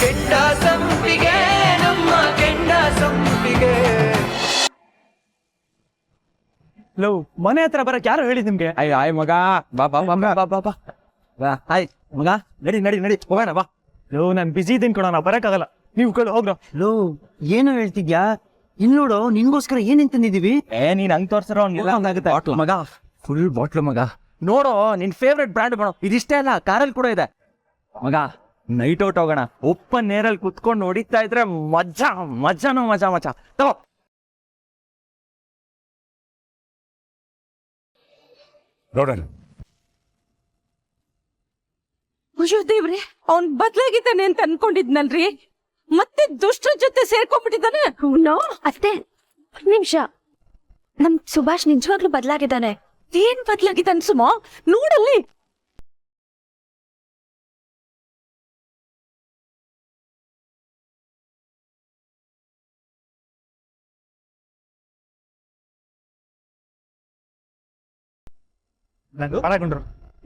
ಕೆಂಡ ಸಂಪಿಗೆ ನಮ್ಮ ಕೆಂಡ ಸಂಪಿಗೆ. ಲವ್ ಮನೆ ಹತ್ರ ಬರಕ್ ಯಾರು ಹೇಳಿದ್ ನಿಮ್ಗೆ? ಆಯ್ ಮಗ ಬಾ ಬಾ ಬಾ ಬಾ ಬಾ ಬಾ ಆಯ್ ಮಗ ನಡಿ ನಡಿ ನಡಿ ಹೋಗೋಣ ಬಾ. ಲವ್ ನಾನ್ ಬಿಸಿ ಇದೀನಿ ಕೊಡ, ನಾ ಬರಕ್ಕಾಗಲ್ಲ, ನೀವು ಕಡೆ ಹೋಗ್ರ. ಲೋ ಏನು ಹೇಳ್ತಿದ್ಯಾ? ಇಲ್ ನೋಡು, ನಿನ್ಗೋಸ್ಕರ ಏನೇನ್ ತಂದಿದೀವಿ. ನೀನ್ ಹಂಗ್ ತೋರ್ಸರ ಅವ್ನಿಗೆ ಮಗ ಫುಲ್ ಬಾಟ್ಲು ಮಗ. ನೋಡು ನಿನ್ ಫೇವ್ರೆಟ್ ಬ್ರ್ಯಾಂಡ್ ಬರೋ, ಇದಿಷ್ಟೇ ಅಲ್ಲ ಕಾರಲ್ಲಿ ಕೂಡ ಇದೆ ಮಗ. ನೈಟ್ ಔಟ್ ಹೋಗೋಣ, ಓಪನ್ ನೇರಲ್ಲಿ ಕುತ್ಕೊಂಡು ಹೊಡಿತಾ ಇದ್ರೆ ಮಜಾ ಮಜಾನೋ ಮಜಾ ಮಜಾ. ತಗೋ ನೋಡೋಣ. ಅಯ್ಯೋ ದೇವ್ರೆ, ಅವ್ನ್ ಬದ್ಲಾಗಿದ್ದಾನೆ ಅಂತ ಅನ್ಕೊಂಡಿದ್ನಲ್ರಿ, ಮತ್ತೆ ದುಷ್ಟರ ಜೊತೆ ಸೇರ್ಕೊಂಡ್ಬಿಟ್ಟಿದ್ದಾನೆ. ಅತ್ತೆ ಒಂದ್ ನಿಮಿಷ, ನಮ್ ಸುಭಾಷ್ ನಿಜವಾಗ್ಲೂ ಬದಲಾಗಿದ್ದಾನೆ. ಏನ್ ಬದ್ಲಾಗಿದ್ದಾನೆ ಸುಮಾ, ನೋಡಲ್ಲಿ.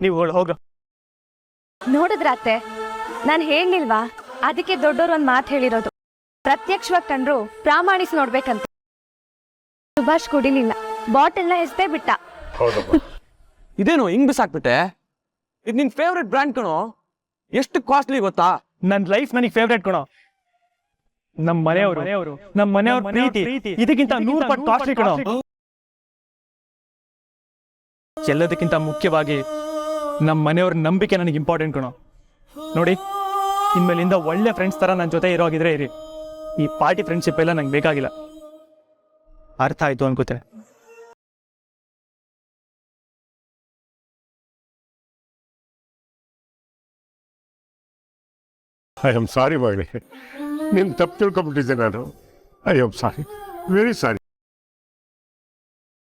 ನೀವು ಹೋಗ್ರ. ನೋಡಿದ್ರ ಅತ್ತೆ, ನಾನ್ ಹೇಳಿಲ್ವಾ, ಅದಕ್ಕೆ ದೊಡ್ಡೋರ್ ಒಂದ್ ಮಾತು ಹೇಳಿರೋದು, ಪ್ರತ್ಯಕ್ಷವಾಗಿ ಕಂಡ್ರು ಪ್ರಾಮಾಣಿಸಿ ನೋಡ್ಬೇಕಂತ. ಸುಭಾಷ್ ಕುಡಿಲಿಲ್ಲ, ಬಾಟಲ್ನ ಎಸ್ದೇ ಬಿಟ್ಟ. ಇದೇನು ಹಿಂಗ್ ಬಿಸಾಕ್ಬಿಟ್ಟೆ? ಇದು ನಿನ್ ಫೇವ್ರೆಟ್ ಬ್ರ್ಯಾಂಡ್ ಕಣೋ, ಎಷ್ಟು ಕಾಸ್ಟ್ಲಿ ಗೊತ್ತಾ? ನನ್ ಲೈಫ್ ನನಗೆ ಫೇವ್ರೇಟ್ ಕಣೋ. ನಮ್ ಮನೆಯವರು ನಮ್ ಮನೆಯವ್ರ ಪ್ರೀತಿ ಇದಕ್ಕಿಂತ 100 ಪಟ್ಟು ಕಾಸ್ಟ್ಲಿ ಕಣೋ. ಎಲ್ಲದಕ್ಕಿಂತ ಮುಖ್ಯವಾಗಿ ನಮ್ಮ ಮನೆಯವ್ರ ನಂಬಿಕೆ ನನಗೆ ಇಂಪಾರ್ಟೆಂಟ್ ಕಣೋ. ನೋಡಿ, ಇನ್ಮೇಲಿಂದ ಒಳ್ಳೆ ಫ್ರೆಂಡ್ಸ್ ತರ ನನ್ನ ಜೊತೆ ಇರೋಗಿದ್ರೆ ಇರಿ. ಈ ಪಾರ್ಟಿ ಫ್ರೆಂಡ್ಶಿಪ್ ಎಲ್ಲ ನಂಗೆ ಬೇಕಾಗಿಲ್ಲ. ಅರ್ಥ ಆಯ್ತು ಅನ್ಕೋತೆ. ಐ ಆಮ್ ಸಾರಿ ಮಗಳೇ, ನೀನು ತಪ್ಪು ತಿಳ್ಕೊಂಬಿಟ್ಟಿದ್ದೆ ನಾನು. I am sorry, very sorry.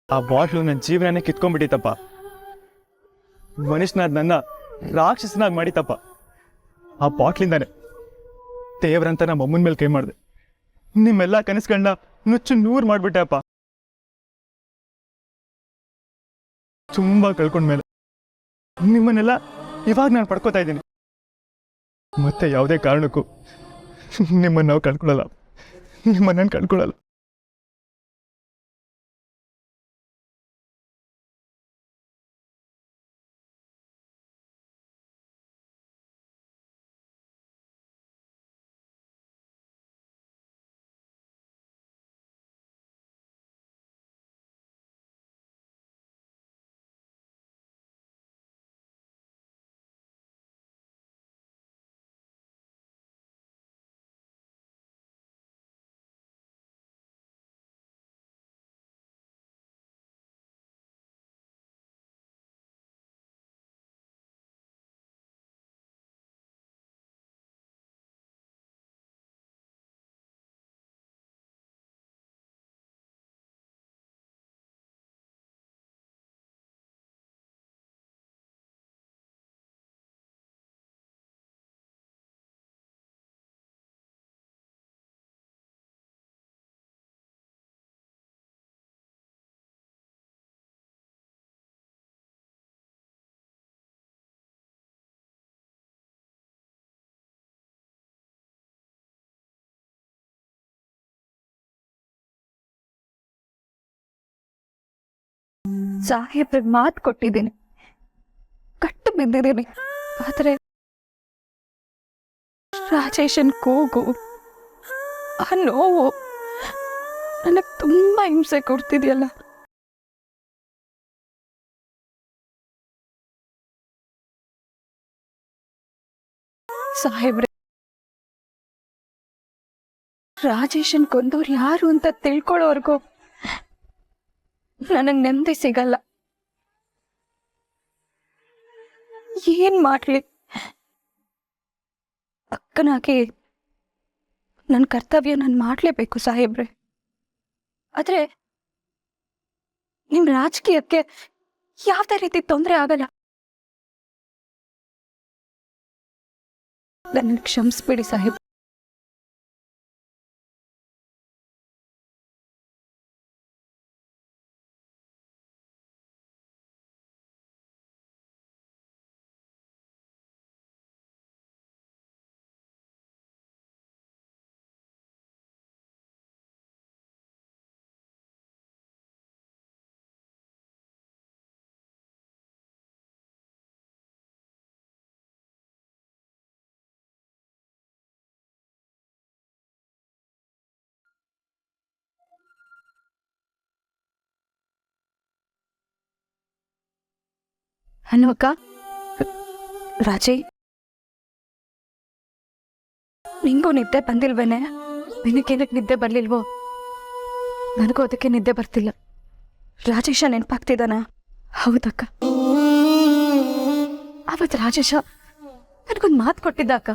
ಆ ಬಾಟ್ಲು ನನ್ನ ಜೀವನನೇ ಕಿತ್ಕೊಂಡ್ಬಿಟ್ಟಿತ್ತಪ್ಪ. ಮನುಷ್ಯನಾದ ನನ್ನ ರಾಕ್ಷಸನಾಗಿ ಮಾಡಿತಪ್ಪ. ಆ ಬಾಟ್ಲಿಂದಾನೆ ದೇವ್ರಂತ ನಮ್ಮ ಅಮ್ಮನ ಮೇಲೆ ಕೈ ಮಾಡಿದೆ. ನಿಮ್ಮೆಲ್ಲ ಕನಸುಗಳನ್ನ ನುಚ್ಚು ನೂರು ಮಾಡಿಬಿಟ್ಟೆ ಅಪ್ಪ. ತುಂಬ ಕಳ್ಕೊಂಡ್ಮೇಲೆ ನಿಮ್ಮನ್ನೆಲ್ಲ ಇವಾಗ ನಾನು ಪಡ್ಕೋತಾ ಇದ್ದೀನಿ. ಮತ್ತೆ ಯಾವುದೇ ಕಾರಣಕ್ಕೂ ನಿಮ್ಮನ್ನು ನಾವು ಕಳ್ಕೊಳ್ಳಲ್ಲ, ನಿಮ್ಮನ್ನು ಕಳ್ಕೊಳ್ಳಲ್ಲ. ಸಾಹೇಬ್ರಿಗೆ ಮಾತು ಕೊಟ್ಟಿದ್ದೀನಿ, ಕಟ್ಟು ಬಿದ್ದಿದ್ದೀನಿ. ಆದ್ರೆ ರಾಜೇಶನ್ ಕೂಗು, ಆ ನೋವು ನನಗೆ ತುಂಬಾ ಹಿಂಸೆ ಕೊಡ್ತಿದ್ಯಲ್ಲ. ಸಾಹೇಬ್ರೆ, ರಾಜೇಶನ್ ಕೊಂದವ್ರು ಯಾರು ಅಂತ ತಿಳ್ಕೊಳ್ಳೋವರೆಗೂ ನನಗ್ ನೆಮ್ಮದಿ ಸಿಗಲ್ಲ. ಏನ್ ಮಾಡ್ಲಿ, ಅಕ್ಕನಾಗಿ ನನ್ನ ಕರ್ತವ್ಯ ನಾನು ಮಾಡ್ಲೇಬೇಕು ಸಾಹೇಬ್ರೆ. ಆದ್ರೆ ನಿಮ್ ರಾಜಕೀಯಕ್ಕೆ ಯಾವ್ದೇ ರೀತಿ ತೊಂದರೆ ಆಗಲ್ಲ. ನನ್ನ ಕ್ಷಮಿಸ್ಬಿಡಿ ಸಾಹೇಬ್. ಹಲೋ ಅಕ್ಕ. ರಾಜಿ, ನಿಂಗೂ ನಿದ್ದೆ ಬಂದಿಲ್ವೇನೆ? ನಿನಗೇನಕ್ಕೆ ನಿದ್ದೆ ಬರ್ಲಿಲ್ವೋ? ನನಗೂ ಅದಕ್ಕೆ ನಿದ್ದೆ ಬರ್ತಿಲ್ಲ. ರಾಜೇಶ ನೆನಪಾಗ್ತಿದ್ದಾನ? ಹೌದಕ್ಕ. ಅವತ್ತು ರಾಜೇಶ ನನಗೊಂದು ಮಾತು ಕೊಟ್ಟಿದ್ದ ಅಕ್ಕ.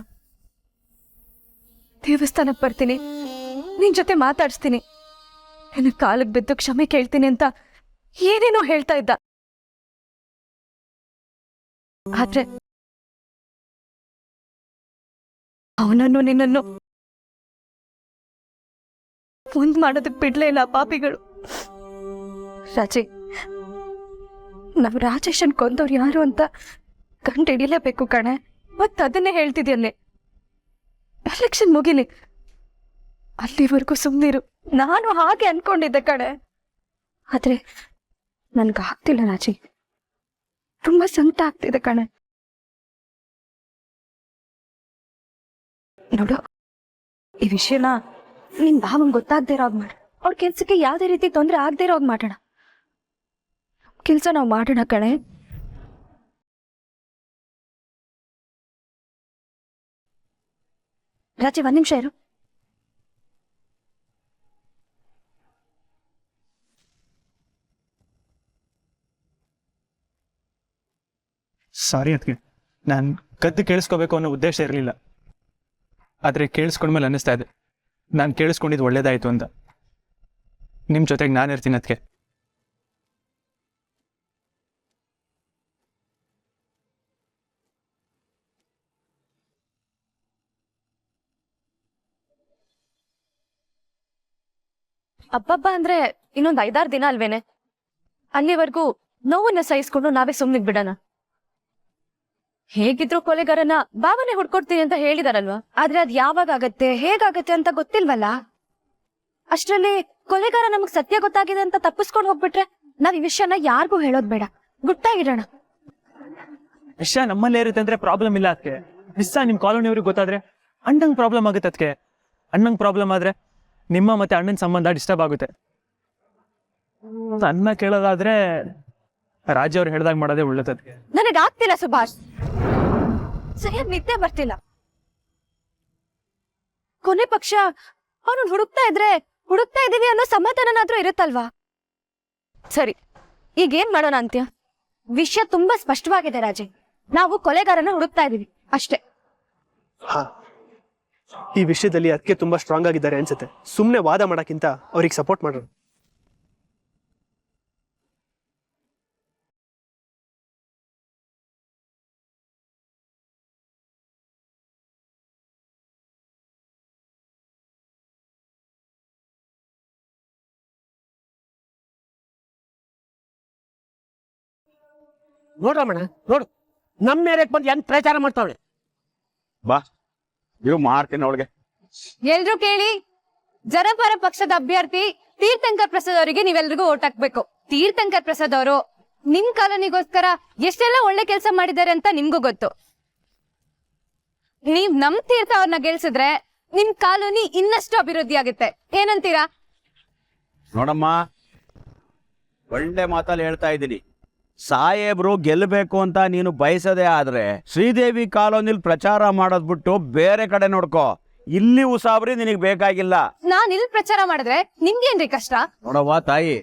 ದೇವಸ್ಥಾನಕ್ಕೆ ಬರ್ತೀನಿ, ನಿನ್ ಜೊತೆ ಮಾತಾಡಿಸ್ತೀನಿ, ನಿನ್ನ ಕಾಲಿಗೆ ಬಿದ್ದು ಕ್ಷಮೆ ಕೇಳ್ತೀನಿ ಅಂತ ಏನೇನೋ ಹೇಳ್ತಾ ಇದ್ದ. ಆದ್ರೆ ಅವನನ್ನು ನಿನ್ನನ್ನು ಒಂದ್ ಮಾಡೋದಕ್ ಬಿಡ್ಲೇ ಇಲ್ಲ ಪಾಪಿಗಳು. ರಾಜಿ, ನಾವ್ ರಾಜೇಶನ್ ಕೊಂದವ್ರು ಯಾರು ಅಂತ ಕಂಡು ಹಿಡಿಲೇಬೇಕು ಕಣೆ. ಮತ್ ಅದನ್ನೇ ಹೇಳ್ತಿದ್ಯಲ್ಲೇ. ಎಲೆಕ್ಷನ್ ಮುಗಿಲಿ, ಅಲ್ಲಿವರೆಗೂ ಸುಮ್ನಿರು. ನಾನು ಹಾಗೆ ಅನ್ಕೊಂಡಿದ್ದೆ ಕಣೆ. ಆದ್ರೆ ನನ್ಗೆ ಆಗ್ತಿಲ್ಲ ರಾಜಿ, ತುಂಬಾ ಸಂಕಟ ಆಗ್ತಿದೆ ಕಣೆ. ನೋಡು, ಈ ವಿಷಯನ ನಿನ್ ಭಾವಂಗ್ ಗೊತ್ತಾಗ್ದೇ ಇರೋಗ್ ಮಾಡ. ಅವ್ರ ಕೆಲ್ಸಕ್ಕೆ ಯಾವ್ದೇ ರೀತಿ ತೊಂದ್ರೆ ಆಗದೆ ಇರೋಗ್ ಮಾಡೋಣ. ಕೆಲ್ಸ ನಾವು ಮಾಡೋಣ ಕಣೆ. ರಾಜಿ, 1 ನಿಮಿಷ ಇರು. ಸಾರಿ ಅದಕ್ಕೆ, ನಾನು ಕದ್ದು ಕೇಳಿಸ್ಕೋಬೇಕು ಅನ್ನೋ ಉದ್ದೇಶ ಇರಲಿಲ್ಲ. ಆದರೆ ಕೇಳಿಸ್ಕೊಂಡ್ಮೇಲೆ ಅನ್ನಿಸ್ತಾ ಇದೆ ನಾನು ಕೇಳಿಸ್ಕೊಂಡಿದ್ದು ಒಳ್ಳೇದಾಯಿತು ಅಂತ. ನಿಮ್ಮ ಜೊತೆಗೆ ನಾನು ಇರ್ತೀನಿ ಅದಕ್ಕೆ. ಹಬ್ಬಬ್ಬ ಅಂದ್ರೆ ಇನ್ನೊಂದ್ 5-6 ದಿನ ಅಲ್ವೇನೆ? ಅಲ್ಲಿವರೆಗೂ ನೋವನ್ನ ಸಹಿಸ್ಕೊಂಡು ನಾವೇ ಸುಮ್ನಿಗ್ ಬಿಡೋಣ. ಹೇಗಿದ್ರು ಕೊಲೆಗಾರನ ಭಾವನೆ ಹುಡ್ಕೊಡ್ತೀನಿ ಅಂತ ಹೇಳಿದಾರಲ್ವಾ? ಆದ್ರೆ ಅದ್ ಯಾವಾಗ ಆಗತ್ತೆ, ಹೇಗಾಗತ್ತೆ ಅಂತ ಗೊತ್ತಿಲ್ವಲ್ಲ. ಅಷ್ಟ್ರಲ್ಲಿ ಕೊಲೆಗಾರ ನಮಗ್ ಸತ್ಯ ಗೊತ್ತಾಗಿದೆ ಅಂತ ತಪ್ಪಿಸ್ಕೊಂಡು ಹೋಗ್ಬಿಟ್ರೆ ನಾವ್ ಈ ವಿಷಯನ ಯಾರಿಗೂ ಹೇಳೋದ್ ಬೇಡ, ಗುಟ್ಟಾಗಿಡೋಣ. ವಿಷಯ ನಮ್ಮಲ್ಲೇ ಇರುತ್ತೆ ಅಂದ್ರೆ ಪ್ರಾಬ್ಲಮ್ ಇಲ್ಲ ಅದಕ್ಕೆ. ವಿಷಯ ನಿಮ್ಮ ಕಾಲೋನಿಯವ್ರಿಗೆ ಗೊತ್ತಾದ್ರೆ ಅಣ್ಣಂಗೆ ಪ್ರಾಬ್ಲಮ್ ಆಗುತ್ತೆ ಅದಕ್ಕೆ. ಅಣ್ಣಂಗೆ ಪ್ರಾಬ್ಲಮ್ ಆದ್ರೆ ನಿಮ್ಮ ಮತ್ತೆ ಅಣ್ಣನ ಸಂಬಂಧ ಡಿಸ್ಟರ್ಬ್ ಆಗುತ್ತೆ. ಅನ್ನ ಕೇಳೋದಾದ್ರೆ ರಾಜ್ಯ ಅವ್ರು ಹೇಳ್ದಾಗ ಮಾಡೋದೇ ಒಳ್ಳೇದು ಅದಕ್ಕೆ. ನನಗಾಗ್ತಿಲ್ಲ ಸುಭಾಷ್, ಸರಿಯಾಗಿ ನಿದ್ದೆ ಬರ್ತಿಲ್ಲ. ಕೊನೆ ಪಕ್ಷ ಅವನು ಹುಡುಕ್ತಾ ಇದೀವಿ ಅನ್ನೋ ಸಮಾಧಾನನಾದ್ರೂ ಇರುತ್ತಲ್ವಾ? ಸರಿ, ಈಗೇನ್ ಮಾಡೋಣ ಅಂತ್ಯ? ವಿಷಯ ತುಂಬಾ ಸ್ಪಷ್ಟವಾಗಿದೆ ರಾಜಿ. ನಾವು ಕೊಲೆಗಾರನ ಹುಡುಕ್ತಾ ಇದೀವಿ ಅಷ್ಟೇ. ಈ ವಿಷಯದಲ್ಲಿ ಅದಕ್ಕೆ ತುಂಬಾ ಸ್ಟ್ರಾಂಗ್ ಆಗಿದ್ದಾರೆ ಅನ್ಸುತ್ತೆ. ಸುಮ್ನೆ ವಾದ ಮಾಡಕ್ಕಿಂತ ಅವ್ರಿಗೆ ಸಪೋರ್ಟ್ ಮಾಡೋಣ. ನೋಡ್ರಮ್ಮಣ, ನೋಡು ನಮ್ಮ ಮೇರೆಗೆ ಬಂದು ಎಂತ ಪ್ರಚಾರ ಮಾಡ್ತಾವಳೆ. ಬಾ, ಇವ್ ಮಾಡ್ತೀನಿ ಅವಳಿಗೆ. ಎಲ್ರೂ ಕೇಳಿ, ಜನಪರ ಪಕ್ಷದ ಅಭ್ಯರ್ಥಿ ತೀರ್ಥಂಕರ್ ಪ್ರಸಾದ್ ಅವರಿಗೆ ನೀವೆಲ್ರಿಗೂ ಓಟ್ ಹಾಕ್ಬೇಕು. ತೀರ್ಥಂಕರ್ ಪ್ರಸಾದ್ ಅವರು ನಿಮ್ ಕಾಲೋನಿಗೋಸ್ಕರ ಎಷ್ಟೆಲ್ಲ ಒಳ್ಳೆ ಕೆಲಸ ಮಾಡಿದ್ದಾರೆ ಅಂತ ನಿಮ್ಗೂ ಗೊತ್ತು. ನೀವ್ ನಮ್ ತೀರ್ಥ ಅವ್ರನ್ನ ಗೆಲ್ಸಿದ್ರೆ ನಿಮ್ ಕಾಲೋನಿ ಇನ್ನಷ್ಟು ಅಭಿವೃದ್ಧಿ ಆಗುತ್ತೆ. ಏನಂತೀರಾ? ನೋಡಮ್ಮ, ಒಳ್ಳೆ ಮಾತಲ್ಲಿ ಹೇಳ್ತಾ ಇದ್ದೀನಿ. ಸಾಹೇಬ್ರು ಗೆಲ್ಲಬೇಕು ಅಂತ ನೀನು ಬಯಸದೆ ಆದ್ರೆ ಶ್ರೀದೇವಿ ಕಾಲೋನಿಲ್ ಪ್ರಚಾರ ಮಾಡೋದ್ ಬಿಟ್ಟು ಬೇರೆ ಕಡೆ ನೋಡ್ಕೋ. ಇಲ್ಲಿ ಉಸಾಬ್ರಿ ನಿನಗ್ ಬೇಕಾಗಿಲ್ಲ. ನಾನ್ ಇಲ್ಲಿ ಪ್ರಚಾರ ಮಾಡಿದ್ರೆ ನಿಮ್ಗೇನ್ರಿ ಕಷ್ಟ? ನೋಡವ್ವ ತಾಯಿ,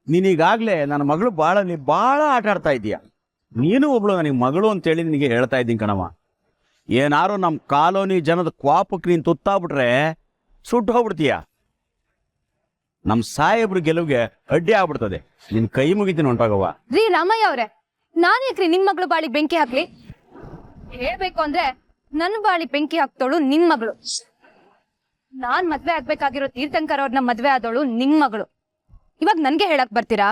ನೀನೀಗಾಗ್ಲೇ ನನ್ನ ಮಗಳು ಬಾಳ ಆಟ ಆಡ್ತಾ ಇದೀಯ. ನೀನು ಒಬ್ಳು ನನಗೆ ಮಗಳು ಅಂತೇಳಿ ನಿನಗೆ ಹೇಳ್ತಾ ಇದ್ದೀನಿ ಕಣವ. ಏನಾರು ನಮ್ಮ ಕಾಲೋನಿ ಜನದ ಕ್ವಾಪಕ್ಕೆ ನೀನು ತುತ್ತಾಗ್ಬಿಟ್ರೆ ಸುಟ್ಟು ಹೋಗ್ಬಿಡ್ತೀಯ. ನಮ್ಮ ಸಾಹೇಬ್ರು ಗೆಲುವಿಗೆ ಅಡ್ಡಿ ಆಗ್ಬಿಡ್ತದೆ. ನಿನ್ ಕೈ ಮುಗಿತೀನಿ ಹೊಂಟಾಗವ್ವ. ರೀ ರಾಮಯ್ಯ ಅವ್ರೆ, ನಾನೇಕ್ರಿ ನಿಮ್ ಮಗಳು ಬಾಳಿ ಬೆಂಕಿ ಹಾಕ್ಲಿ? ಹೇಳ್ಬೇಕು ಅಂದ್ರೆ ನನ್ ಬಾಳಿ ಬೆಂಕಿ ಹಾಕ್ತೋಳು ನಿಮ್ ಮಗಳು. ನಾನ್ ಮದ್ವೆ ಆಗ್ಬೇಕಾಗಿರೋ ತೀರ್ಥಂಕರ್ ಅವ್ರನ್ನ ಮದ್ವೆ ಆದವಳು ನಿಮ್ ಮಗಳು. ಇವಾಗ ನನ್ಗೆ ಹೇಳಕ್ ಬರ್ತೀರಾ?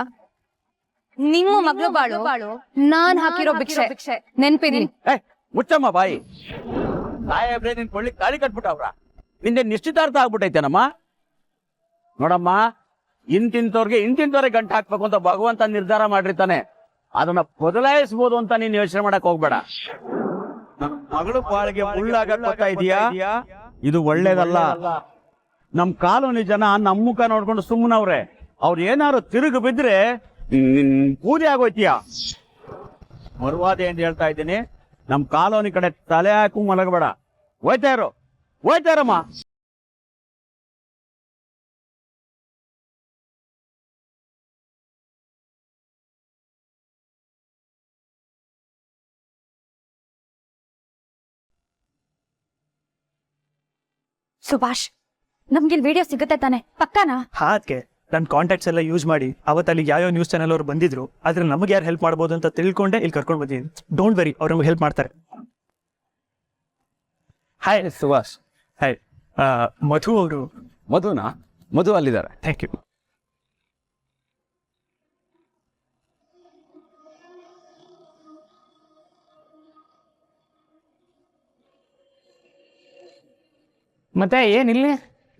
ನಿಮ್ಮ ಮಗಳು ಬಾಳು ನಾನ್ ಹಾಕಿರೋ ಭಿಕ್ಷೆ ನೆನ್ಪಿರ್ಲಿ. ಮುಚ್ಚಮ್ಮ ಬಾಯಿ. ಸಾಹೇಬ್ರೆ ನಿನ್ ಕೊಳ್ಳಿಗೆ ತಾಳಿ ಕಟ್ಬಿಟ್ಟವ್ರ. ನಿಂದೆ ನಿಶ್ಚಿತಾರ್ಥ ಆಗ್ಬಿಟ್ಟೈತೇನಮ್ಮ. ನೋಡಮ್ಮ, ಇಂತಿಂತವ್ರಿಗೆ ಗಂಟು ಹಾಕ್ಬೇಕು ಅಂತ ಭಗವಂತ ನಿರ್ಧಾರ ಮಾಡಿರ್ತಾನೆ. ಅದನ್ನ ಬದಲಾಯಿಸಬಹುದು ಅಂತ ನೀನ್ ಯೋಚನೆ ಮಾಡಕ್ ಹೋಗ್ಬೇಡ. ಮಗಳು ಬಾಳಿಗೆ ಮುಳ್ಳಾಗತ್ತಾ ಇದೀಯಾ? ಇದು ಒಳ್ಳೇದಲ್ಲ. ನಮ್ ಕಾಲೋನಿ ಜನ ನಮ್ಮ ಮುಖ ನೋಡ್ಕೊಂಡು ಸುಮ್ಮನವ್ರೆ. ಅವ್ರು ಏನಾರು ತಿರುಗಿ ಬಿದ್ರೆ ಪೂಜೆ ಆಗೋಯ್ತೀಯ. ಮರುವಾದಿ ಅಂತ ಹೇಳ್ತಾ ಇದ್ದೀನಿ. ನಮ್ ಕಾಲೋನಿ ಕಡೆ ತಲೆ ಹಾಕು ಮಲಗಬೇಡ. ಹೋಯ್ತಾ ಇರಮ್ಮ. ಸುಭಾಷ್, ನಮ್ಗಿಲ್ ವಿಡಿಯೋ ಸಿಗುತ್ತೆ ತಾನೆ? ಪಕ್ಕಾನಾ? ಅದಕ್ಕೆ ನನ್ನ ಕಾಂಟ್ಯಾಕ್ಟ್ಸ್ ಎಲ್ಲ ಯೂಸ್ ಮಾಡಿ ಅವತ್ತು ಅಲ್ಲಿ ಯಾವ ನ್ಯೂಸ್ ಚಾನಲ್ ಅವ್ರು ಬಂದಿದ್ರು, ಆದ್ರೆ ನಮಗೆ ಯಾರು ಹೆಲ್ಪ್ ಮಾಡ್ಬೋದು ಅಂತ ತಿಳ್ಕೊಂಡೆ ಇಲ್ಲಿ ಕರ್ಕೊಂಡು ಬಂದಿದ್ದೀನಿ. ಡೋಂಟ್ ವೆರಿ, ಅವ್ರು ನಮ್ಗೆ ಹೆಲ್ಪ್ ಮಾಡ್ತಾರೆ. ಹಾಯ್ ಸುಭಾಷ್. ಹಾಯ್, ಮಧು ಅವರು. ಮಧು ಅಲ್ಲಿದ್ದಾರೆ. Thank you. ಮತ್ತೆ ಏನಿಲ್ಲಿ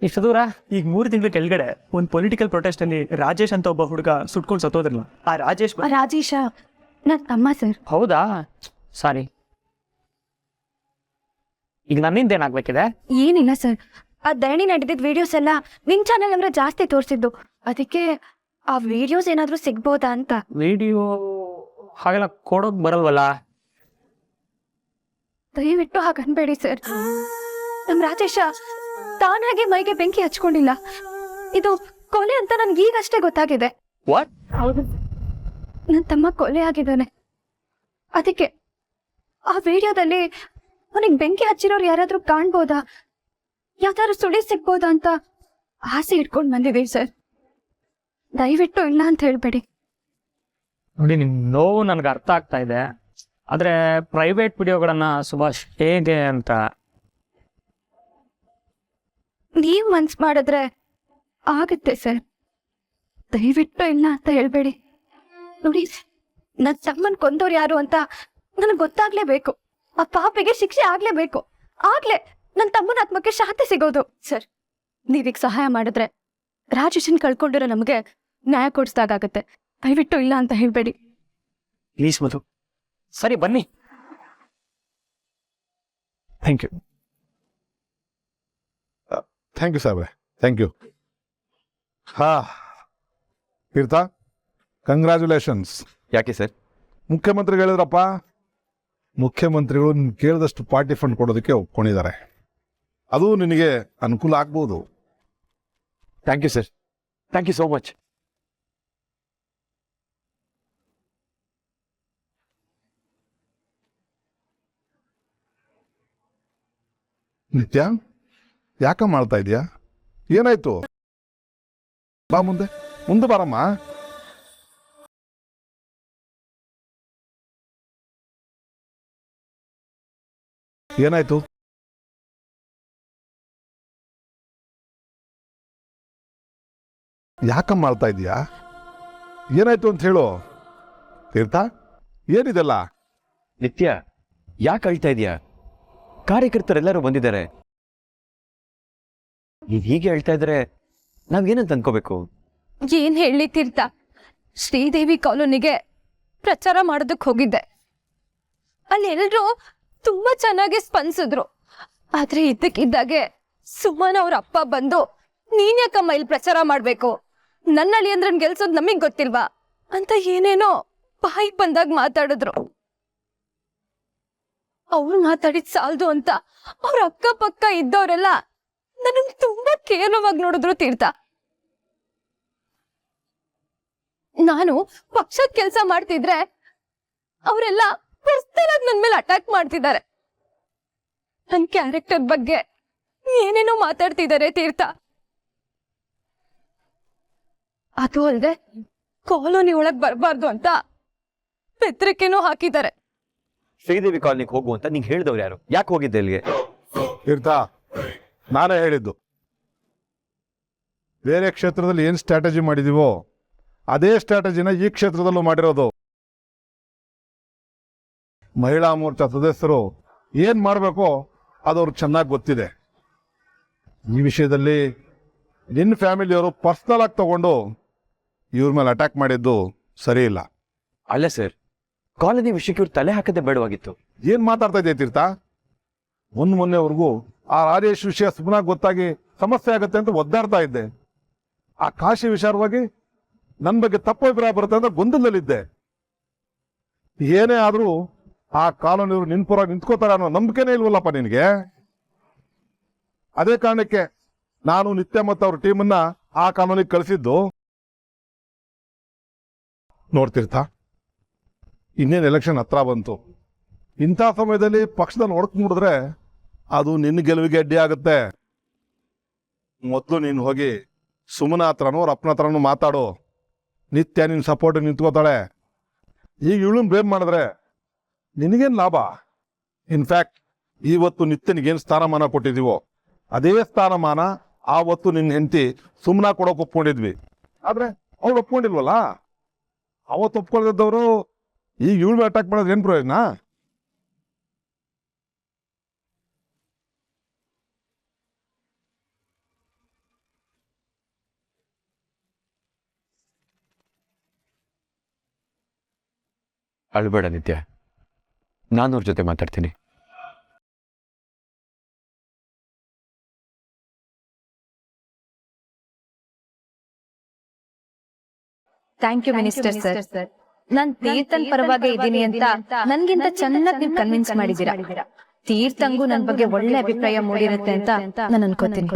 ಇಷ್ಟು ದೂರ? ಈಗ 3 ತಿಂಗಳ ಕೆಳಗಡೆ ಒಂದು ಪೊಲಿಟಿಕಲ್ ಪ್ರೊಟೆಸ್ಟ್ ಅಲ್ಲಿ ರಾಜೇಶ್ ಅಂತ ಒಬ್ಬ ಹುಡುಗ ಸುಟ್ಕೊಂಡು ಸತ್ತೋದ್ರಲ್ಲ, ಆ ರಾಜೇಶ ನನ್ನ ತಮ್ಮ ಸರ್. ಹೌದಾ? ಸಾರಿ. ಈಗ ನನ್ನಿಂದ ಏನಾಗ್ಬೇಕಿದೆ? ಏನಿಲ್ಲ ಸರ್, ಆ ಧರಣಿ ನಡೆದಿದ್ದ ವಿಡಿಯೋಸ್ ಎಲ್ಲ ನಿಮ್ ಚಾನೆಲ್ ಅಂದ್ರೆ ಜಾಸ್ತಿ ತೋರಿಸಿದ್ದು, ಅದಕ್ಕೆ ಆ ವಿಡಿಯೋಸ್ ಏನಾದ್ರೂ ಸಿಗ್ಬೋದಾ ಅಂತ. ವಿಡಿಯೋ ಹಾಗೆಲ್ಲ ಕೊಡೋಕ್ ಬರಲ್ವಲ್ಲ? ದಯವಿಟ್ಟು ಹಾಗನ್ಬೇಡಿ ಸರ್. ನಮ್ ರಾಜೇಶ ತಾನಾಗೆ ಮೈಗೆ ಬೆಂಕಿ ಹಚ್ಕೊಂಡಿಲ್ಲ, ಇದು ಕೊಲೆ ಅಂತ ನನ್ಗೆ ಈಗಷ್ಟೇ ಗೊತ್ತಾಗಿದೆ. ವಾಟ್? ಹೌದು, ನನ್ನ ತಮ್ಮ ಕೊಲೆ ಆಗಿದ್ದಾನೆ. ಅದಕ್ಕೆ ಆ ವಿಡಿಯೋದಲ್ಲಿ ಅವನಿಗೆ ಬೆಂಕಿ ಹಚ್ಚಿರೋರು ಯಾರಾದ್ರೂ ಕಾಣ್ಬೋದಾ, ಯಾವ್ದಾದ್ರು ಸುಳಿ ಸಿಗ್ಬೋದಾ ಅಂತ ಆಸೆ ಇಟ್ಕೊಂಡು ಬಂದಿದ್ದೀವಿ ಸರ್. ದಯವಿಟ್ಟು ಇಲ್ಲ ಅಂತ ಹೇಳ್ಬೇಡಿ. ನೋಡಿ, ನಿಮ್ ನೋವು ನನ್ಗೆ ಅರ್ಥ ಆಗ್ತಾ ಇದೆ. ಆದ್ರೆ ಪ್ರೈವೇಟ್ ವಿಡಿಯೋಗಳನ್ನ ಸುಭಾಷ್ ಹೇಗೆ ಅಂತ ನೀವ್ ಮನ್ಸ್ ಮಾಡಿದ್ರೆ ಆಗುತ್ತೆ ಸರ್. ದಯವಿಟ್ಟು ಇಲ್ಲ ಅಂತ ಹೇಳ್ಬೇಡಿ. ನೋಡಿ, ನನ್ನ ತಮ್ಮನ್ ಕೊಂದವ್ರು ಯಾರು ಅಂತ ನನಗೆ ಗೊತ್ತಾಗ್ಲೇಬೇಕು. ಆ ಪಾಪಿಗೆ ಶಿಕ್ಷೆ ಆಗ್ಲೇಬೇಕು. ಆಗ್ಲೇ ನನ್ನ ತಮ್ಮನ ಆತ್ಮಕ್ಕೆ ಶಾಂತಿ ಸಿಗೋದು. ಸರ್, ನೀವೀಗ ಸಹಾಯ ಮಾಡಿದ್ರೆ ರಾಜೇಶನ್ ಕಳ್ಕೊಂಡಿರೋ ನಮಗೆ ನ್ಯಾಯ ಕೊಡಿಸ್ದಾಗತ್ತೆ. ದಯವಿಟ್ಟು ಇಲ್ಲ ಅಂತ ಹೇಳ್ಬೇಡಿ ಪ್ಲೀಸ್ ಮಧು. ಸರಿ, ಬನ್ನಿ. Thank you. ಥ್ಯಾಂಕ್ ಯು ಸಾಹೇಬ್ರೆ, ಥ್ಯಾಂಕ್ ಯು. ತೀರ್ಥ, ಕಂಗ್ರ್ಯಾಚುಲೇಷನ್ಸ್. ಯಾಕೆ ಸರ್? ಮುಖ್ಯಮಂತ್ರಿಗಳು ಹೇಳಿದ್ರಪ್ಪ, ಮುಖ್ಯಮಂತ್ರಿಗಳು ನೀನು ಕೇಳಿದಷ್ಟು ಪಾರ್ಟಿ ಫಂಡ್ ಕೊಡೋದಕ್ಕೆ ಒಪ್ಕೊಂಡಿದ್ದಾರೆ. ಅದು ನಿನಗೆ ಅನುಕೂಲ ಆಗ್ಬೋದು. Thank you sir, thank you so much. Nithya, ಯಾಕ ಮಾಡ್ತಾ ಇದೀಯಾ? ಏನಾಯ್ತು? ಬಾ ಮುಂದೆ ಬಾರಮ್ಮ. ಏನಾಯ್ತು? ಯಾಕ ಮಾಡ್ತಾ ಇದೀಯಾ? ಏನಾಯ್ತು ಅಂತ ಹೇಳು. ತೀರ್ಥ, ಏನಿದೆಲ್ಲ? ನಿತ್ಯ, ಯಾಕೆ ಅಳ್ತಾ ಇದೀಯಾ? ಕಾರ್ಯಕರ್ತರೆಲ್ಲರೂ ಬಂದಿದ್ದಾರೆ. ನೀವ್ ಹೀಗೆ ಹೇಳ್ತಾ ಇದ್ರೆ ನಾವೇನಂತ ಅನ್ಕೋಬೇಕು? ಏನ್ ಹೇಳಿ ತೀರ್ಥ, ಶ್ರೀದೇವಿ ಕಾಲೋನಿಗೆ ಪ್ರಚಾರ ಮಾಡೋದಕ್ಕೆ ಹೋಗಿದ್ದೆ. ಅಲ್ಲಿ ಎಲ್ರು ತುಂಬಾ ಚೆನ್ನಾಗಿ ಸ್ಪಂದಿಸಿದ್ರು. ಆದ್ರೆ ಇದ್ದಕ್ಕಿದ್ದಾಗೆ ಸುಮನ್ ಅವ್ರ ಅಪ್ಪ ಬಂದು, ನೀನ್ ಯಾಕಮ್ಮ ಇಲ್ಲಿ ಪ್ರಚಾರ ಮಾಡ್ಬೇಕು, ನನ್ನ ಅಳಿಯಂದ್ರನ್ ಗೆಲ್ಸೋದ್ ನಮಗ್ ಗೊತ್ತಿಲ್ವಾ ಅಂತ ಏನೇನೋ ಬಾಯಿ ಬಂದಾಗ ಮಾತಾಡಿದ್ರು. ಅವ್ರು ಮಾತಾಡಿದ್ ಸಾಲ್ದು ಅಂತ ಅವ್ರ ಅಕ್ಕಪಕ್ಕ ಇದ್ದವರೆಲ್ಲ ನನಗ್ ತುಂಬಾ ಕೇವಲವಾಗಿ ನೋಡಿದ್ರು ತೀರ್ಥ. ನಾನು ಪಕ್ಷದ ಕೆಲಸ ಮಾಡ್ತಿದ್ರೆ ಅವರೆಲ್ಲ ಪರ್ಸನಲ್ ಆಗಿ ನನ್ ಮೇಲೆ ಅಟ್ಯಾಕ್ ಮಾಡ್ತಿದ್ದಾರೆ. ನನ್ ಕ್ಯಾರೆಕ್ಟರ್ ಬಗ್ಗೆ ಏನೇನೋ ಮಾತಾಡ್ತಿದ್ದಾರೆ ತೀರ್ಥ. ಅದು ಅಲ್ದೆ ಕಾಲೋನಿ ಒಳಗ್ ಬರ್ಬಾರ್ದು ಅಂತ ಪತ್ರಿಕೆನೂ ಹಾಕಿದ್ದಾರೆ. ಶ್ರೀದೇವಿ ಕಾಲನಿಗೆ ಹೋಗು ಅಂತ ನಿಂಗೆ ಹೇಳಿದವ್ರು ಯಾರು? ಯಾಕೆ ಹೋಗಿದ್ದೆ ಇಲ್ಲಿಗೆ? ತೀರ್ಥ, ನಾನೇ ಹೇಳಿದ್ದು. ಬೇರೆ ಕ್ಷೇತ್ರದಲ್ಲಿ ಏನು ಸ್ಟ್ರಾಟಜಿ ಮಾಡಿದೀವೋ ಅದೇ ಸ್ಟ್ರಾಟಜಿನ ಈ ಕ್ಷೇತ್ರದಲ್ಲೂ ಮಾಡಿರೋದು. ಮಹಿಳಾ ಮೋರ್ಚಾ ಸದಸ್ಯರು ಏನ್ ಮಾಡಬೇಕೋ ಅದು ಅವ್ರಿಗೆ ಚೆನ್ನಾಗಿ ಗೊತ್ತಿದೆ. ಈ ವಿಷಯದಲ್ಲಿ ನಿನ್ನ ಫ್ಯಾಮಿಲಿಯವರು ಪರ್ಸನಲ್ ಆಗಿ ತಗೊಂಡು ಇವ್ರ ಮೇಲೆ ಅಟ್ಯಾಕ್ ಮಾಡಿದ್ದು ಸರಿ ಇಲ್ಲ. ಅಲ್ಲ ಸರ್, ಕಾಲನಿ ವಿಷಯಕ್ಕೆ ಇವ್ರು ತಲೆ ಹಾಕದೆ ಬೇಡವಾಗಿತ್ತು. ಏನ್ ಮಾತಾಡ್ತಾ ಇದ್ದೆ ತೀರ್ಥ? ಮೊನ್ನೆವರೆಗೂ ಆ ರಾಜೇಶ್ ವಿಷಯ ಸುಮ್ಮನಾಗಿ ಗೊತ್ತಾಗಿ ಸಮಸ್ಯೆ ಆಗುತ್ತೆ ಅಂತ ಒದ್ದಾಡ್ತಾ ಇದ್ದೆ. ಆ ಕಾಶಿ ವಿಚಾರವಾಗಿ ನನ್ನ ಬಗ್ಗೆ ತಪ್ಪು ಅಭಿಪ್ರಾಯ ಬರುತ್ತೆ ಅಂತ ಗೊಂದಲದಲ್ಲಿದ್ದೆ. ಏನೇ ಆದರೂ ಆ ಕಾನೂನಿಯವರು ನಿನ್ ಪರ ನಿಂತ್ಕೋತಾರೆ ಅನ್ನೋ ನಂಬಿಕೆನೇ ಇಲ್ವಲ್ಲಪ್ಪ ನಿನಗೆ. ಅದೇ ಕಾರಣಕ್ಕೆ ನಾನು ನಿತ್ಯ ಮತ್ತು ಅವ್ರ ಟೀಮನ್ನ ಆ ಕಾನೂನಿಗೆ ಕಳಿಸಿದ್ದು. ನೋಡ್ತಿರ್ತಾ ಇನ್ನೇನು ಎಲೆಕ್ಷನ್ ಹತ್ರ ಬಂತು. ಇಂಥ ಸಮಯದಲ್ಲಿ ಪಕ್ಷದಲ್ಲಿ ಹೊಡ್ಕ್ ನೋಡಿದ್ರೆ ಅದು ನಿನ್ನ ಗೆಲುವಿಗೆ ಅಡ್ಡಿ ಆಗುತ್ತೆ. ಮೊದಲು ನೀನು ಹೋಗಿ ಸುಮನ ಹತ್ರನೋ ಅವ್ರ ಅಪ್ಪನ ಹತ್ರನೂ ಮಾತಾಡು. ನಿತ್ಯ ನಿನ್ನ ಸಪೋರ್ಟ್ ನಿಂತ್ಕೋತಾಳೆ. ಈಗ ಇವಳನ್ನ ಬ್ಲೇಮ್ ಮಾಡಿದ್ರೆ ನಿನಗೇನು ಲಾಭ? ಇನ್ಫ್ಯಾಕ್ಟ್ ಇವತ್ತು ನಿತ್ಯನಿಗೇನು ಸ್ಥಾನಮಾನ ಕೊಟ್ಟಿದ್ದೀವೋ ಅದೇ ಸ್ಥಾನಮಾನ ಆವತ್ತು ನಿನ್ನ ಹೆಂಡತಿ ಸುಮ್ಮನ ಕೊಡೋಕೆ ಒಪ್ಕೊಂಡಿದ್ವಿ. ಆದ್ರೆ ಅವ್ಳು ಒಪ್ಕೊಂಡಿಲ್ವಲ್ಲ. ಅವತ್ತು ಒಪ್ಕೊಳ್ದಿದ್ದವರು ಈಗ ಇವಳು ಅಟ್ಯಾಕ್ ಮಾಡೋದು ಏನು ಪ್ರಯೋಜನ? ಅಳ್ಬೇಡ ನಿತ್ಯ, ನಾನು ಅವ್ರ ಜೊತೆ ಮಾತಾಡ್ತೀನಿ. Thank you minister sir. ನಾನ್ ತೀರ್ಥನ್ ಪರವಾಗಿ ಇದ್ದೀನಿ ಅಂತ ನನ್ಗಿಂತ ಚೆನ್ನಾಗಿ ನೀವು ಕನ್ವಿನ್ಸ್ ಮಾಡಿದೀರಾ. ತೀರ್ಥಂಗೂ ನನ್ ಬಗ್ಗೆ ಒಳ್ಳೆ ಅಭಿಪ್ರಾಯ ಮೂಡಿರುತ್ತೆ ಅಂತ ನಾನು ಅನ್ಕೋತೀನಿ.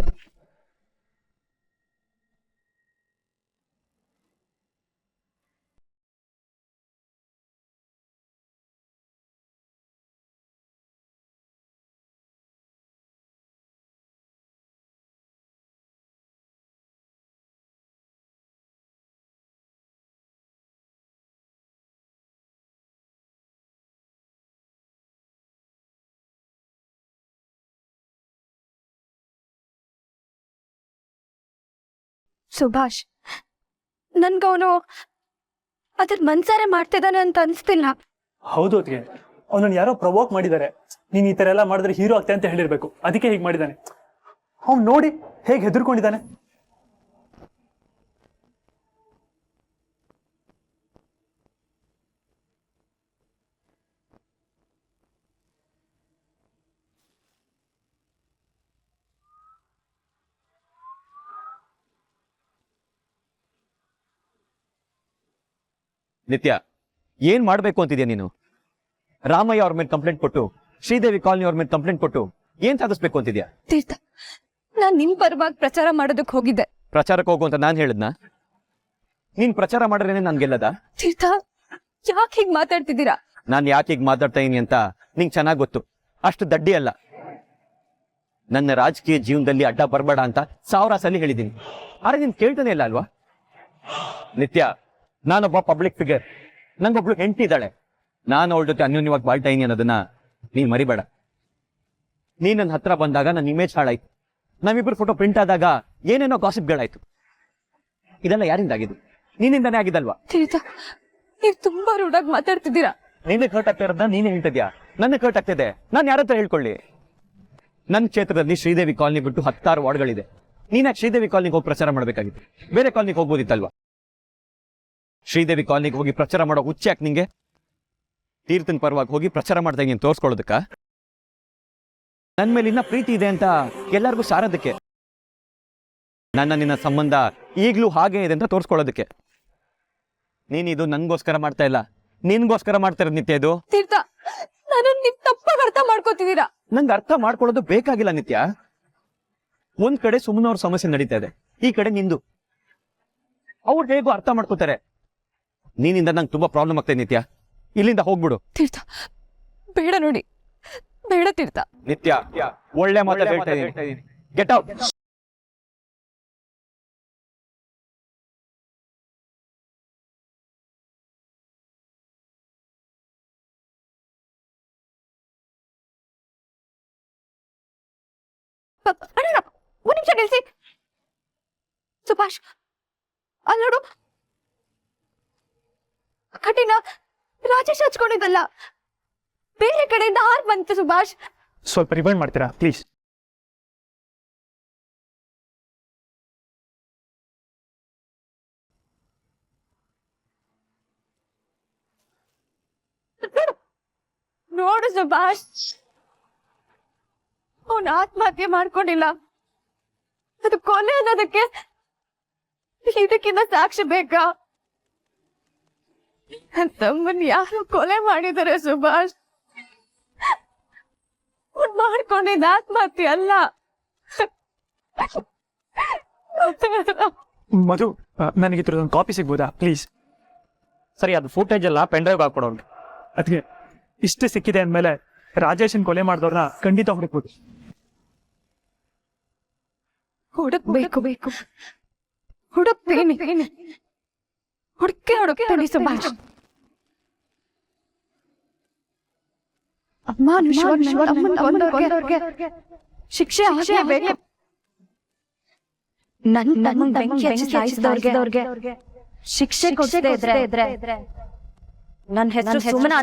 ಸುಭಾಷ್, ನನ್ಗವನು ಅದ್ರ ಮನ್ಸಾರೆ ಮಾಡ್ತಿದ್ದಾನೆ ಅಂತ ಅನ್ಸ್ತಿಲ್ಲ. ಹೌದು ಅದಕ್ಕೆ ಅವನನ್ನು ಯಾರೋ ಪ್ರವೋಕ್ ಮಾಡಿದ್ದಾರೆ. ನೀನ್ ಈ ತರ ಎಲ್ಲ ಮಾಡಿದ್ರೆ ಹೀರೋ ಆಗ್ತೆ ಅಂತ ಹೇಳಿರ್ಬೇಕು. ಅದಕ್ಕೆ ಹೀಗೆ ಮಾಡಿದ್ದಾನೆ. ಅವ್ನು ನೋಡಿ ಹೇಗೆ ಹೆದರ್ಕೊಂಡಿದ್ದಾನೆ. ನಿತ್ಯ, ಏನ್ ಮಾಡ್ಬೇಕು ಅಂತಿದ್ಯಾ ನೀನು? ರಾಮಯ್ಯ ಅವ್ರ ಮೇಲೆ ಕಂಪ್ಲೇಂಟ್ ಕೊಟ್ಟು, ಶ್ರೀದೇವಿ ಕಾಲನಿ ಅವ್ರ ಮೇಲೆ ಕಂಪ್ಲೇಂಟ್ ಕೊಟ್ಟು ಏನ್ ಸಾಧಿಸ್ಬೇಕು ಅಂತಿದ್ಯಾ? ತೀರ್ಥ, ನಾನ್ ನಿಮ್ ಪರವಾಗಿ ಪ್ರಚಾರ ಮಾಡೋದಕ್ ಹೋಗಿದ್ದೆ. ಪ್ರಚಾರಕ್ಕೆ ಹೋಗು ಅಂತ ನಾನ್ ಹೇಳಿದ್ನ? ನೀನ್ ಪ್ರಚಾರ ಮಾಡ್ರೇನೆ ನನ್ ಗೆಲ್ಲದ? ತೀರ್ಥ, ಯಾಕೆ ಹೀಗ್ ಮಾತಾಡ್ತಿದ್ದೀರಾ? ನಾನ್ ಯಾಕೆ ಹೀಗ್ ಮಾತಾಡ್ತಾ ಇದೀನಿ ಅಂತ ನಿಂಗೆ ಚೆನ್ನಾಗ್ ಗೊತ್ತು. ಅಷ್ಟು ದಡ್ಡಿ ಅಲ್ಲ. ನನ್ನ ರಾಜಕೀಯ ಜೀವನದಲ್ಲಿ ಅಡ್ಡ ಬರ್ಬೇಡ ಅಂತ 1000 ಸಲ ಹೇಳಿದ್ದೀನಿ. ಆದ್ರೆ ನೀನ್ ಕೇಳ್ತಾನೆ ಇಲ್ಲ ಅಲ್ವಾ? ನಿತ್ಯ, ನಾನೊಬ್ಬ ಪಬ್ಲಿಕ್ ಫಿಗರ್. ನಂಗೊಬ್ಳು ಹೆಂಡತಿ ಇದ್ದಾಳೆ. ನಾನು ಅವಳ ಜೊತೆ ಅನ್ಯೋನ್ಯವಾಗಿ ಬಾಳ್ತಾ ಇದೀನಿ ಅನ್ನೋದನ್ನ ನೀನ್ ಮರಿಬೇಡ. ನೀನ್ ನನ್ನ ಹತ್ರ ಬಂದಾಗ ನನ್ನ ಇಮೇಜ್ ಹಾಳಾಯ್ತು. ನಾವಿಬ್ರು ಫೋಟೋ ಪ್ರಿಂಟ್ ಆದಾಗ ಏನೇನೋ ಗಾಸಿಪ್ಗಳಾಯ್ತು. ಇದೆಲ್ಲ ಯಾರಿಂದ ಆಗಿದ್ದು? ನೀನಿಂದಾನೇ ಆಗಿದ್ದಲ್ವಾ? ತೀರ್ಥ, ನೀವ್ ತುಂಬಾ ರೂಢಾಗಿ ಮಾತಾಡ್ತಿದ್ದೀರಾ. ನಿನಗೆ ಕರ್ಟ್ ಆಗ್ತಾ ಇರೋದನ್ನ ನೀನೇ ಹೇಳ್ತಿದ್ಯಾ? ನನ್ನ ಕರ್ಟ್ ಆಗ್ತಿದೆ. ನಾನು ಯಾರ ಹತ್ರ ಹೇಳ್ಕೊಳ್ಳಿ? ನನ್ನ ಕ್ಷೇತ್ರದಲ್ಲಿ ಶ್ರೀದೇವಿ ಕಾಲನಿ ಬಿಟ್ಟು 10 ವಾರ್ಡ್ಗಳಿದೆ. ನೀನಾಕೆ ಶ್ರೀದೇವಿ ಕಾಲನಿಗೆ ಹೋಗಿ ಪ್ರಚಾರ ಮಾಡ್ಬೇಕಾಗಿತ್ತು? ಬೇರೆ ಕಾಲನಿಗೆ ಹೋಗ್ಬೋದಿತ್ತಲ್ವಾ? ಶ್ರೀದೇವಿ ಕಾಲನಿಗೆ ಹೋಗಿ ಪ್ರಚಾರ ಮಾಡೋ ಹುಚ್ಚ ಯಾಕೆ ನಿಂಗೆ? ತೀರ್ಥನ್ ಪರವಾಗಿ ಹೋಗಿ ಪ್ರಚಾರ ಮಾಡ್ದಂಗೆ ತೋರ್ಸ್ಕೊಳ್ಳೋದಕ್ಕ? ನನ್ ಮೇಲೆ ಇನ್ನ ಪ್ರೀತಿ ಇದೆ ಅಂತ ಎಲ್ಲರಿಗೂ ಸಾರೋದಕ್ಕೆ? ನನ್ನ ನಿನ್ನ ಸಂಬಂಧ ಈಗ್ಲೂ ಹಾಗೆ ಇದೆ ಅಂತ ತೋರ್ಸ್ಕೊಳ್ಳೋದಕ್ಕೆ? ನೀನಿದು ನನ್ಗೋಸ್ಕರ ಮಾಡ್ತಾ ಇಲ್ಲ, ನಿನ್ಗೋಸ್ಕರ ಮಾಡ್ತಾ ಇರೋದು ನಿತ್ಯ. ಇದು ತೀರ್ಥ, ನಾನು ನಿಮ್ ತಪ್ಪಾಗಿ ಅರ್ಥ ಮಾಡ್ಕೋತಿದ್ದೀರಾ. ನಂಗೆ ಅರ್ಥ ಮಾಡ್ಕೊಳ್ಳೋದು ಬೇಕಾಗಿಲ್ಲ ನಿತ್ಯ. ಒಂದ್ ಕಡೆ ಸುಮ್ಮನವ್ರ ಸಮಸ್ಯೆ ನಡೀತಾ ಇದೆ, ಈ ಕಡೆ ನಿಂದು. ಅವ್ರು ಹೇಗೋ ಅರ್ಥ ಮಾಡ್ಕೋತಾರೆ. ನೀನಿಂದ ನಂಗೆ ತುಂಬಾ ಪ್ರಾಬ್ಲಮ್ ಆಗ್ತದೆ ನಿತ್ಯ. ಇಲ್ಲಿಂದ ಹೋಗ್ಬಿಡು. ತೀರ್ಥ, ಬೇಡ ನೋಡಿ, ಬೇಡ ತೀರ್ಥ. ನಿತ್ಯ, ಒಳ್ಳೆ ಮಾತು ಹೇಳ್ತಾ ಇದೀನಿ. Get out. ಒಂದ್ ನಿಮಿಷ ನಿಲ್ಸಿ. ಸುಭಾಷ್, ಅಲ್ಲಿ ನೋಡು, ಕಠಿಣ ರಾಜೇಶ್ ಹಚ್ಕೊಂಡಿದ್ದಲ್ಲ, ಬೇರೆ ಕಡೆಯಿಂದ ಹಾರ್ ಬಂತು. ಸುಭಾಷ್, ಸ್ವಲ್ಪ ರಿವೈಂಡ್ ಮಾಡ್ತೀರಾ ಪ್ಲೀಸ್? ನೋಡು ಸುಭಾಷ್, ಅವನು ಆತ್ಮಹತ್ಯೆ ಮಾಡ್ಕೊಂಡಿಲ್ಲ. ಅದು ಕೊಲೆ ಅನ್ನೋದಕ್ಕೆ ಇದಕ್ಕಿಂತ ಸಾಕ್ಷಿ ಬೇಕಾ? ನನ್ ತಮ್ಮನ್ ಯಾರು ಕೊಲೆ ಮಾಡಿದ್ದಾರೆ ಸುಭಾಷ್. ಅವ್ನ್ ಮಾಡ್ಕೊಂಡಿದ್ದ ಆತ್ಮಹತ್ಯೆ ಅಲ್ಲ. ಮಧು, ನನಗೆ ಇದ್ರದ್ದೊಂದು ಕಾಪಿ ಸಿಗ್ಬೋದಾ ಪ್ಲೀಸ್? ಸರಿ, ಅದು ಫುಟೇಜ್ ಎಲ್ಲ ಪೆನ್ಡ್ರೈವ್ ಹಾಕೊಡೋಣ. ಅದಕ್ಕೆ ಇಷ್ಟು ಸಿಕ್ಕಿದೆ ಅಂದಮೇಲೆ ರಾಜೇಶನ್ ಕೊಲೆ ಮಾಡಿದವ್ರನ್ನ ಖಂಡಿತ ಹುಡುಕ್ಬೋದು. ಹುಡುಕ್ಬೇಕು ಹುಡುಕ್ತೀನಿ ಹುಡುಕ್ತೀನಿ ಸುಭಾಷ್. ಅಮ್ಮನವ್ರಿಗೆ ಶಿಕ್ಷೆ ಆಗಲೇಬೇಕು. ನನ್ನ ಬೆಂಕಿ ಹಚ್ಚಿ ಸಾಯಿಸಿದವ್ರಿಗೆ ಶಿಕ್ಷೆ ಕೊಡದೇ ಇದ್ರೆ ನನ್ನ ಹೆಸರು ಸುಮ್ಮನೆ